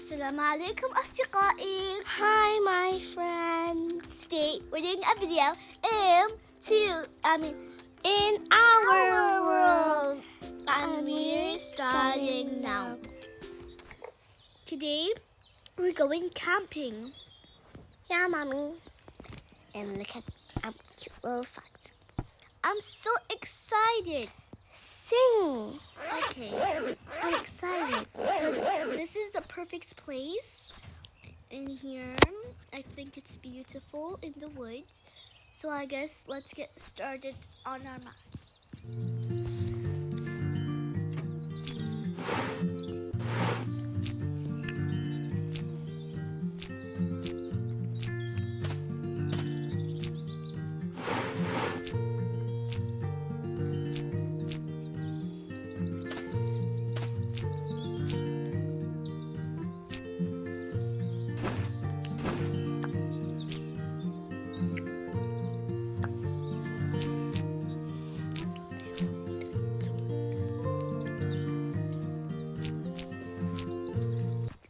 السلام عليكم أصدقائي. Hi, my friends. Today we're doing a video In our world, And we're we're starting starting now. now. Today we're going camping. Yeah, mommy. And look at a cute little fact. I'm so excited. Sing. Okay, I'm excited because this is the perfect place. In here, I think it's beautiful in the woods. So I guess let's get started on our mats.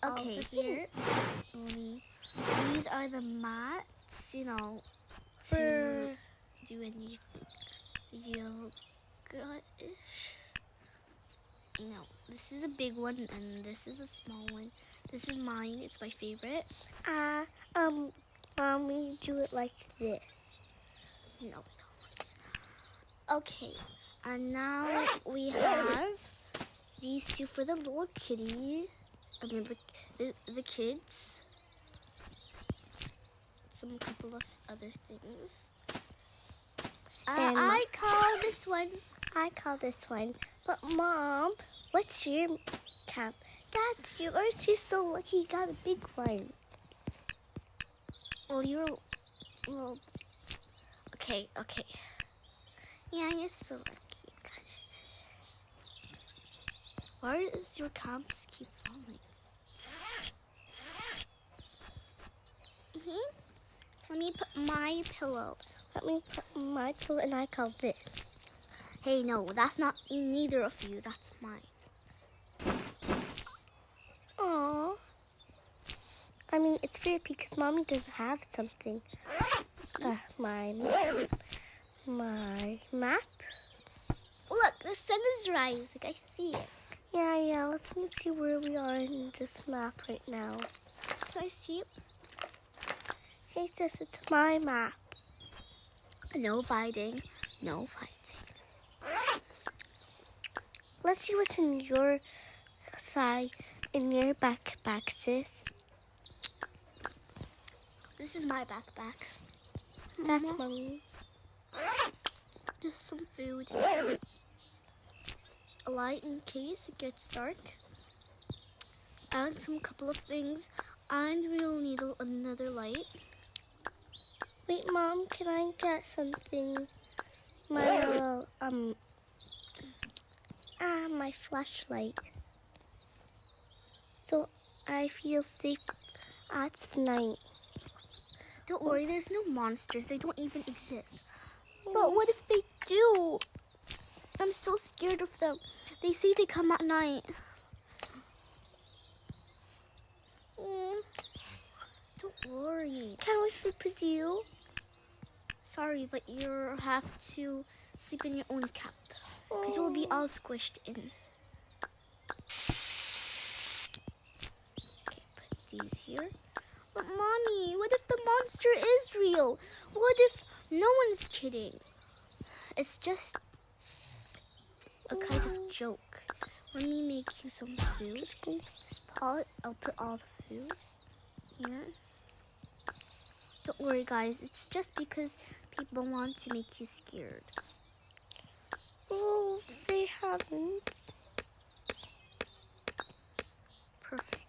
Okay, here, these are the mats, to do anything yoga-ish. This is a big one and this is a small one. This is mine, it's my favorite. Mommy, do it like this. No, don't. Okay, and now we have these two for the little kitty. The kids. Some couple of other things. And I call this one. I call this one. But Mom, what's your cap? That's yours. You're so lucky you got a big one. Well, okay. Yeah, you're so lucky. Got it. Why does your caps keep falling? Let me put my pillow. Let me put my pillow, and I call this. Hey, no, that's not neither of you. That's mine. Aww. It's fair because Mommy doesn't have something. My map. Look, the sun is rising. I see it. Yeah. Let's see where we are in this map right now. Can I see it? Hey, sis, it's my map. No fighting. No fighting. Let's see what's in your side, in your backpack, sis. This is my backpack. That's Mommy's. Just some food. A light in case it gets dark. And some couple of things. And we'll need another light. Wait, Mom, can I get something? My little, my flashlight. So I feel safe at night. Don't worry, there's no monsters. They don't even exist. But what if they do? I'm so scared of them. They say they come at night. Don't worry. Can we sleep with you? Sorry, but you have to sleep in your own cap. Because you'll be all squished in. Okay, put these here. But Mommy, what if the monster is real? What if no one's kidding? It's just a kind of joke. Let me make you some food. This pot, I'll put all the food here. Don't worry, guys. It's just because people want to make you scared. Oh, they haven't. Perfect.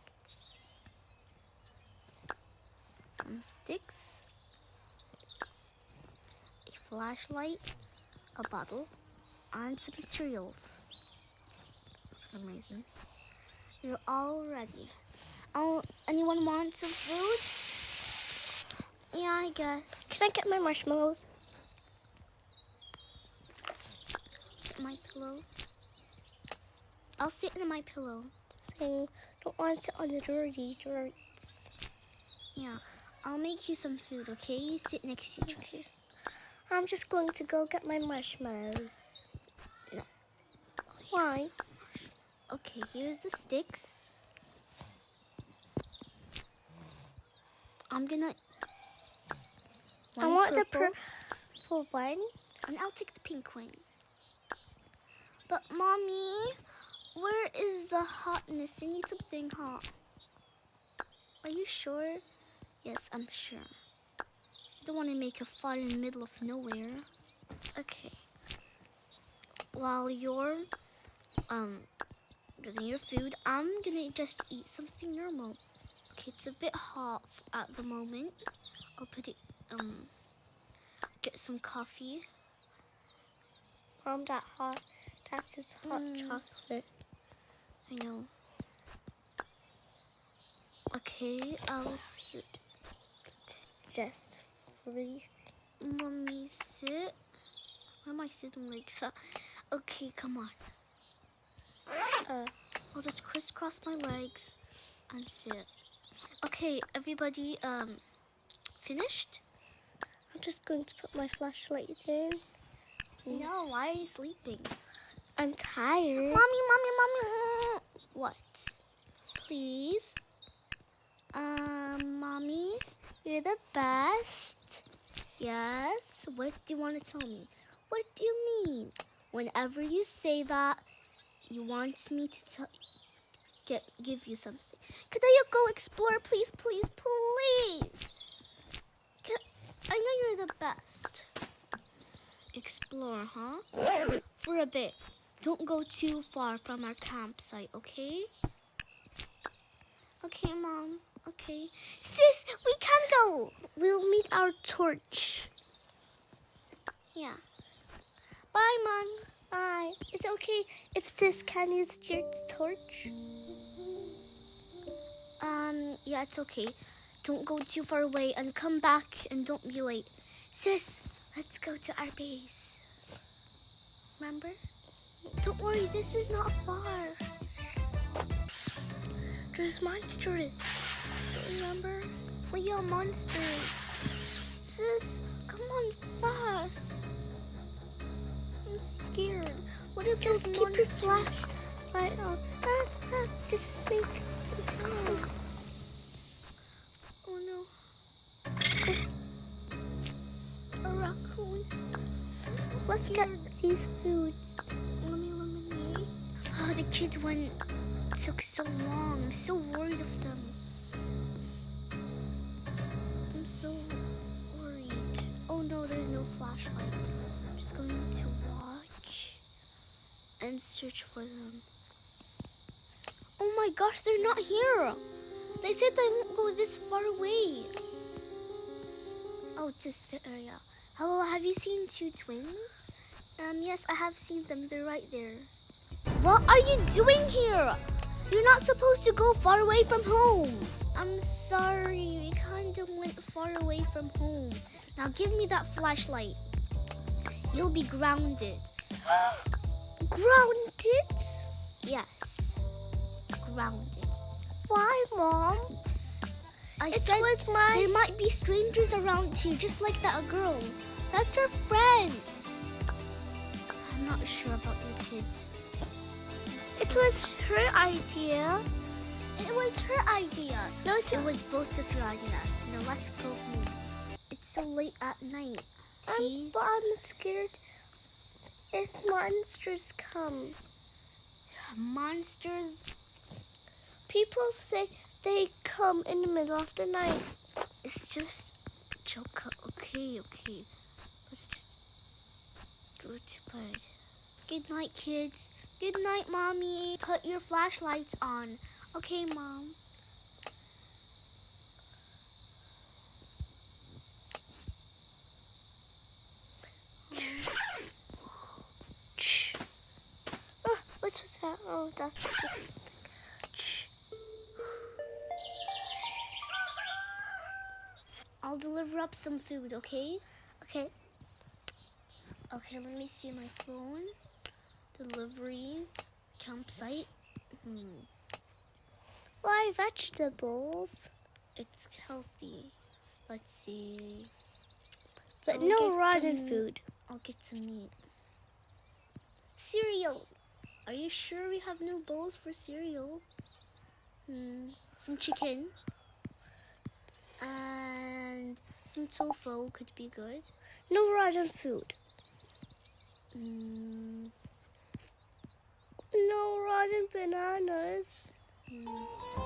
Some sticks, a flashlight, a bottle, and some materials. For some reason, you're all ready. Oh, anyone want some food? Yeah, I guess. Can I get my marshmallows? Get my pillow. I'll sit in my pillow. Saying, don't want it on the dirty dirts. Yeah, I'll make you some food, okay? Sit next to each other. Okay. I'm just going to go get my marshmallows. No. Why? Okay, here's the sticks. I'm gonna... I want the purple, purple one. and I'll take the pink one. But Mommy, where is the hotness? I need something hot. Are you sure? Yes, I'm sure. I don't want to make a fire in the middle of nowhere. Okay. While you're getting your food, I'm gonna just eat something normal. Okay, it's a bit hot at the moment. I'll put it get some coffee. Mom, that hot. That is hot chocolate. I know. Okay, I'll sit. Just freeze. Mommy, sit. Why am I sitting like that? Okay, come on. I'll just crisscross my legs and sit. Okay, everybody, finished? I'm just going to put my flashlight in. No, why are you sleeping? I'm tired. Mommy. What? Please? Mommy, you're the best. Yes? What do you want to tell me? What do you mean? Whenever you say that, you want me to give you something. Could I go explore, please? I know you're the best. Explore, huh? For a bit. Don't go too far from our campsite, okay? Okay, Mom. Okay. Sis, we can go. We'll meet our torch. Yeah. Bye, Mom. Bye. It's okay if Sis can use your torch. Yeah, it's okay. Don't go too far away and come back and don't be late. Sis, let's go to our base. Remember? Don't worry, this is not far. There's monsters. Remember? We are monsters. Sis, come on fast. I'm scared. What if Just those keep your flashlight on. This is fake. Oh no. A raccoon. I'm so Let's scared. get these foods. Lemonade. Oh, the kids went took so long. I'm so worried of them. I'm so worried. Oh no, there's no flashlight. I'm just going to watch and search for them. Oh my gosh, they're not here. They said they won't go this far away. Oh, this is the area. Hello, have you seen two twins? Yes, I have seen them. They're right there. What are you doing here? You're not supposed to go far away from home. I'm sorry. We kind of went far away from home. Now give me that flashlight. You'll be grounded. Grounded? Yes. Grounded. Why, Mom? I It said was my... there might be strangers around here, just like that girl. That's her friend. I'm not sure about your kids. It was her idea. It was her idea. No, It was both of your ideas. Now let's go home. It's so late at night. See? But I'm scared if monsters come. Monsters. People say they come in the middle of the night. It's just a joke. Okay. Let's just go to bed. Good night, kids. Good night, Mommy. Put your flashlights on. Okay, Mom. Oh, what was that? Oh, that's... I'll deliver up some food, okay? Okay. Okay, let me see my phone. Delivery. Campsite. Why vegetables? It's healthy. Let's see. But I'll no get rotten some- food. I'll get some meat. Cereal. Are you sure we have no bowls for cereal? Some chicken. And some tofu could be good. No rotten food. Mm, No rotten bananas. mm.